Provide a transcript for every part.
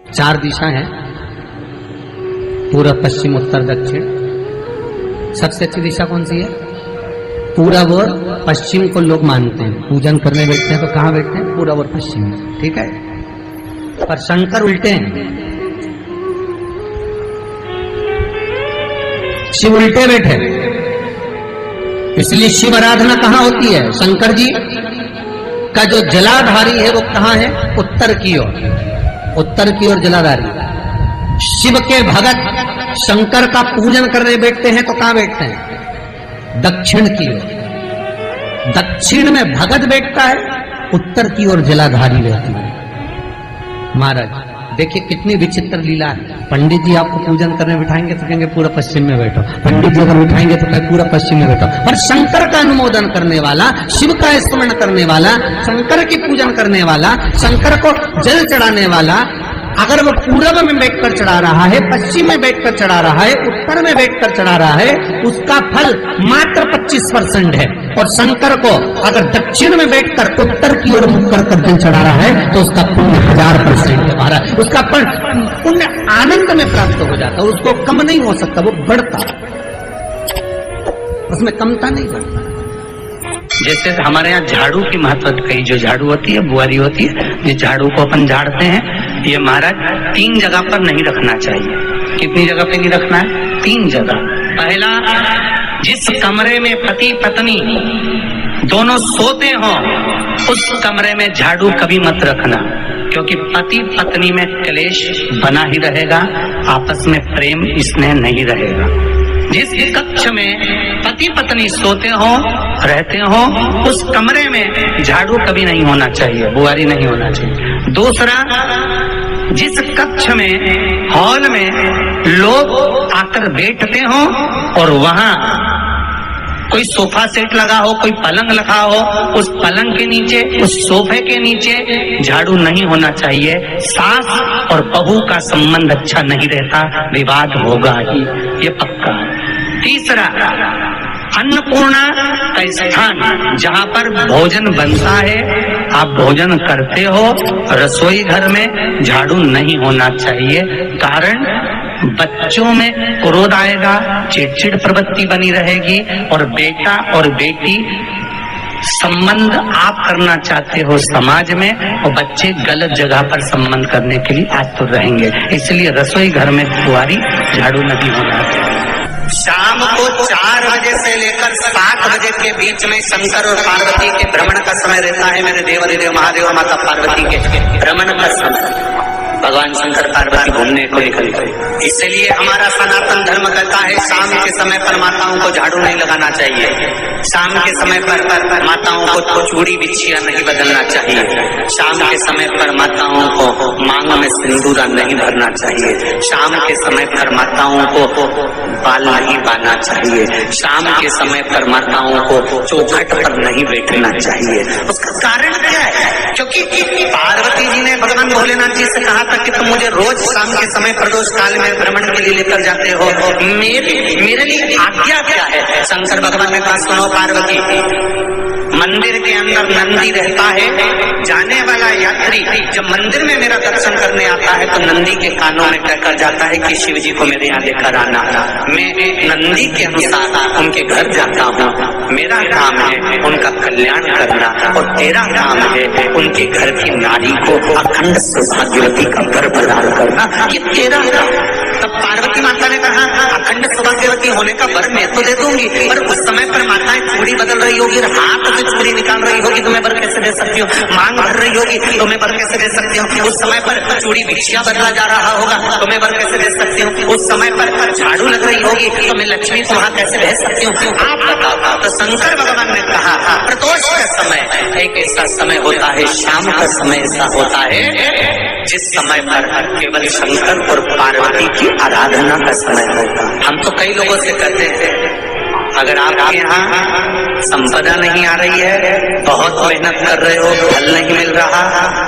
चार दिशा है, पूर्व पश्चिम उत्तर दक्षिण। सबसे अच्छी दिशा कौन सी है? पूरब और पश्चिम को लोग मानते हैं, पूजन करने बैठते हैं तो कहाँ बैठते हैं? पूरब और पश्चिम में, ठीक है। पर शंकर उल्टे हैं, शिव उल्टे बैठे, इसलिए शिव आराधना कहाँ होती है? शंकर जी का जो जलाधारी है वो कहाँ है? उत्तर की ओर, उत्तर की ओर जलाधारी। शिव के भगत शंकर का पूजन करने बैठते हैं तो कहां बैठते हैं? दक्षिण की ओर। दक्षिण में भगत बैठता है, उत्तर की ओर जलाधारी रहती है। महाराज देखिए कितनी विचित्र लीला है। पंडित जी आपको पूजन करने बिठाएंगे तो कहेंगे पूरा पश्चिम में बैठो, पंडित जी अगर बिठाएंगे तो कहेंगे पूरा पश्चिम में बैठो। पर शंकर का अनुमोदन करने वाला, शिव का स्मरण करने वाला, शंकर की पूजन करने वाला, शंकर को जल चढ़ाने वाला, अगर वो पूरब में बैठकर चढ़ा रहा है, पश्चिम में बैठकर चढ़ा रहा है, उत्तर में बैठकर चढ़ा रहा है, उसका फल मात्र 25% है। और शंकर को अगर दक्षिण में बैठकर उत्तर की ओर मुख कर जल चढ़ा रहा है तो उसका पुण्य 1000% है महाराज। उसका पुण्य आनंद में प्राप्त हो जाता है, उसको कम नहीं हो सकता, वो बढ़ता, उसमें कमता नहीं बढ़ता। जैसे हमारे यहाँ झाड़ू की महत्व कही, जो झाड़ू होती है, बुआरी होती है, ये झाड़ू को अपन झाड़ते हैं, ये महाराज 3 जगह पर नहीं रखना चाहिए। कितनी जगह पे नहीं रखना है? 3 जगह। पहला, जिस कमरे में पति पत्नी दोनों सोते हो उस कमरे में झाड़ू कभी मत रखना, क्योंकि पति पत्नी में क्लेश बना ही रहेगा, आपस में प्रेम स्नेह नहीं रहेगा। जिस कक्ष में पति पत्नी सोते हो, रहते हो, उस कमरे में झाड़ू कभी नहीं होना चाहिए, बुआरी नहीं होना चाहिए। दूसरा, जिस कक्ष में, हॉल में लोग आकर बैठते हो और वहां कोई सोफा सेट लगा हो, कोई पलंग लगा हो, उस पलंग के नीचे, उस सोफे के नीचे झाड़ू नहीं होना चाहिए। सास और बहू का संबंध अच्छा नहीं रहता, विवाद होगा ही, ये पक्का है। तीसरा, अन्नपूर्णा का स्थान जहाँ पर भोजन बनता है, आप भोजन करते हो, रसोई घर में झाड़ू नहीं होना चाहिए। कारण, बच्चों में क्रोध आएगा, चिड़चिड़ प्रवृत्ति बनी रहेगी, और बेटा और बेटी संबंध आप करना चाहते हो समाज में, और बच्चे गलत जगह पर संबंध करने के लिए आतुर रहेंगे। इसलिए रसोई घर में बुआरी झाड़ू नहीं होना चाहिए। शाम को 4 बजे से लेकर 7 बजे के बीच में शंकर और पार्वती के भ्रमण का समय रहता है। मेरे देवाधिदेव महादेव माता पार्वती के भ्रमण का समय, भगवान शंकर पार्वती घूमने को निकल गए। इसलिए हमारा सनातन धर्म कहता है शाम के समय पर माताओं को झाड़ू नहीं लगाना चाहिए, शाम के समय पर माताओं को चूड़ी बिछिया नहीं बदलना चाहिए, शाम के समय पर माताओं को मांग में सिंदूरा नहीं भरना चाहिए, शाम के समय पर माताओं को बाल नहीं बांधना चाहिए, शाम के समय पर माताओं को चौखट पर नहीं बैठना चाहिए। उसका कारण क्या है? क्योंकि पार्वती जी ने भगवान भोलेनाथ जी से कहा था कि तुम मुझे रोज शाम के समय प्रदोष काल में भ्रमण के लिए लेकर जाते हो, मेरे लिए आज्ञा क्या है? शंकर भगवान ने कहा, सुनो पार्वती, मंदिर के अंदर नंदी रहता है, जाने वाला यात्री जब मंदिर में मेरा दर्शन करने आता है तो नंदी के कानों में कहकर जाता है कि शिव जी को मेरे यहाँ लेकर आना। मैं नंदी के अनुसार उनके घर जाता हूँ, मेरा काम है उनका कल्याण करना, और तेरा काम है उनके घर की नारी को अखंड सौभाग्यवती का घर प्रदान करना, ये तेरा काम। तब पार्वती माता ने कहा, अखंड सौभाग्यवती होने का वर मैं तो दे दूंगी, पर उस समय पर माताएं चूड़ी बदल रही होगी, हाथ से चूड़ी निकाल रही होगी, तो मैं वर कैसे दे सकती हूँ? मांग भर रही होगी तो मैं वर कैसे दे सकती हूँ? उस समय पर चूड़ी भिक्षिया बदला जा रहा होगा तो मैं वर कैसे दे सकती हूँ? उस समय पर झाड़ू लग रही होगी तो मैं लक्ष्मी को वहां कैसे भेज सकती हूँ? आप बताओ। तो शंकर भगवान ने कहा, प्रदोष का समय एक ऐसा समय होता है, शाम का समय ऐसा होता है जिस समय पर केवल शंकर और पार्वती की आराधना का समय होता है। हम तो कई लोगों से कहते हैं, अगर आपके यहाँ संपदा नहीं आ रही है, बहुत मेहनत कर रहे हो, फल नहीं मिल रहा,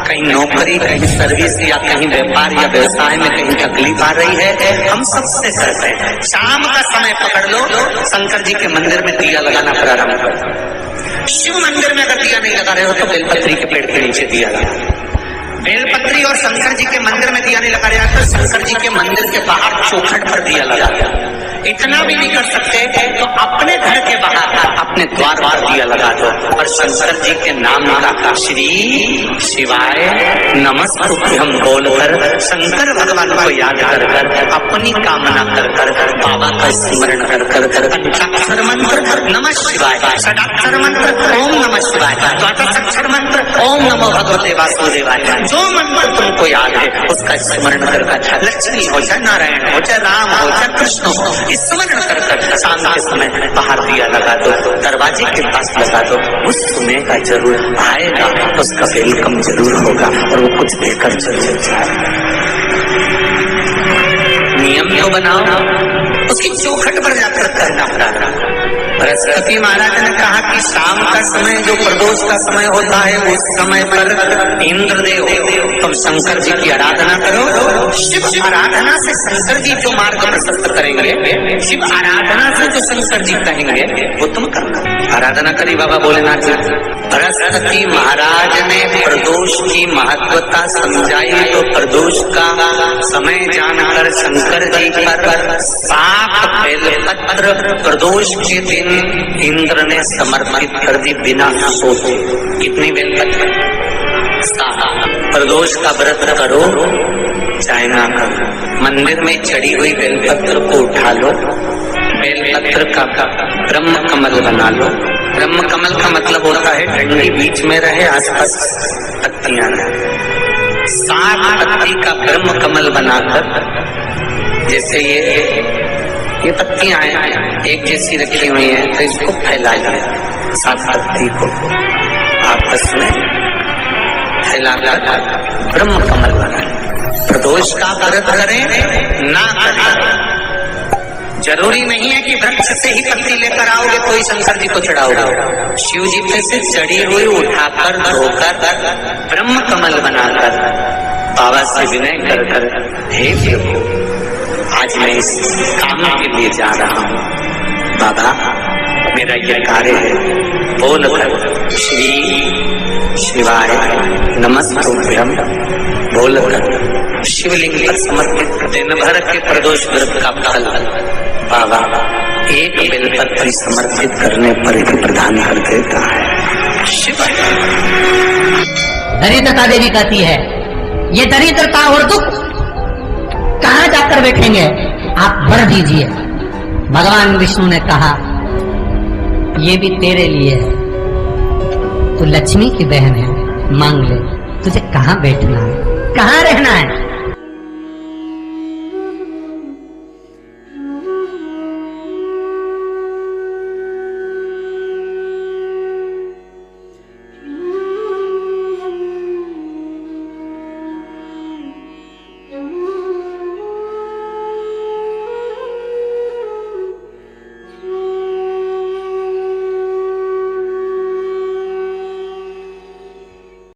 कहीं नौकरी, कहीं सर्विस या कहीं व्यापार या व्यवसाय में कहीं तकलीफ आ रही है, हम सबसे कहते हैं शाम का समय पकड़ लो, शंकर जी के मंदिर में दिया लगाना प्रारंभ करो। शिव मंदिर में अगर दिया नहीं लगा रहे हो तो बेलपत्री के पेड़ के नीचे दिया लगा। बेलपत्री और शंकर जी के मंदिर में दिया जाने लगा रहा था, शंकर जी के मंदिर के बाहर चौखट पर दिया लगा दिया। इतना भी नहीं कर सकते तो अपने घर के बाहर अपने द्वार पर दिया लगा दो और शंकर जी के नाम का श्री शिवाय नमस्तुभ्यं बोलकर शंकर भगवान को याद कर कर अपनी कामना कर कर बाबा का स्मरण कर कर पंचाक्षर मंत्र नमः शिवाय, षडाक्षर मंत्र ओम नमः शिवाय, द्वादशाक्षर मंत्र ओम नमो भगवते वासुदेवाय, जो मंत्र तुमको याद है उसका स्मरण कर कर लक्ष्मी हो चाहे नारायण हो चाहे राम हो चाहे कृष्ण हो स्मरण कर कर शाम के समय बाहर दिया लगा दो, दरवाजे के पास लगा दो, उस सुनेगा जरूर, आएगा उसका वेलकम जरूर होगा और वो कुछ देकर जरूर जाएगा। नियम तो बनाओ, उसकी चौखट पर जाकर करना पड़ा। बृहस्पति महाराज ने कहा कि शाम का समय जो प्रदोष का समय होता है उस समय पर इंद्रदेव तुम शंकर जी की आराधना करो। शिव आराधना से शंकर जी जो मार्ग प्रशस्त करेंगे, शिव आराधना से जो शंकर जी कहेंगे वो तुम करना। आराधना करी बाबा भोलेनाथ जी। बृहस्पति महाराज ने प्रदोष की महत्वता समझाई तो प्रदोष का समय जानकर शंकर जी पर 7 बेलपत्र प्रदोष के दिन इंद्र ने समर्पित कर दी बिना सोचे। कितनी बेलपत्र? 7। प्रदोष का व्रत करो चाहे ना करो, मंदिर में चढ़ी हुई बेलपत्र को उठा लो, बेलपत्र का ब्रह्म कमल बना लो। ब्रह्म कमल का मतलब होता है डंडी बीच में रहे, आसपास पत्तियां रहे। 7 पत्ती का ब्रह्म कमल बनाकर, जैसे ये पत्तियां हैं एक जैसी रखी हुई हैं तो इसको फैलाइए, 7 पत्ती को आपस में फैलाकर ब्रह्म कमल बनाए। प्रदोष का व्रत करें ना करें, जरूरी नहीं है कि वृक्ष से ही पत्ती लेकर आओगे तो ही शंकर जी को चढ़ाओगे। शिव जी पे से चढ़ी हुई उठाकर धोकर ब्रह्म कमल बनाकर बाबा से विनय कर कर, हे प्रभु आज मैं इस काम के लिए जा रहा हूँ, बाबा मेरा यह कार्य है, बोलकर श्री शिवाय नमस्तुभ्यं बोलकर शिवलिंग पर समर्पित दिन भर के प्रदोष व्रत का फल बाबा एक बेलपत्र समर्पित करने पर ही प्रदान कर देता है। शिव दरिद्रता देवी कहती है, ये दरिद्रता और दुख कहाँ जाकर बैठेंगे, आप वर दीजिए। भगवान विष्णु ने कहा ये भी तेरे लिए है, तू लक्ष्मी की बहन है, मांग ले, तुझे कहाँ बैठना है, कहाँ रहना है।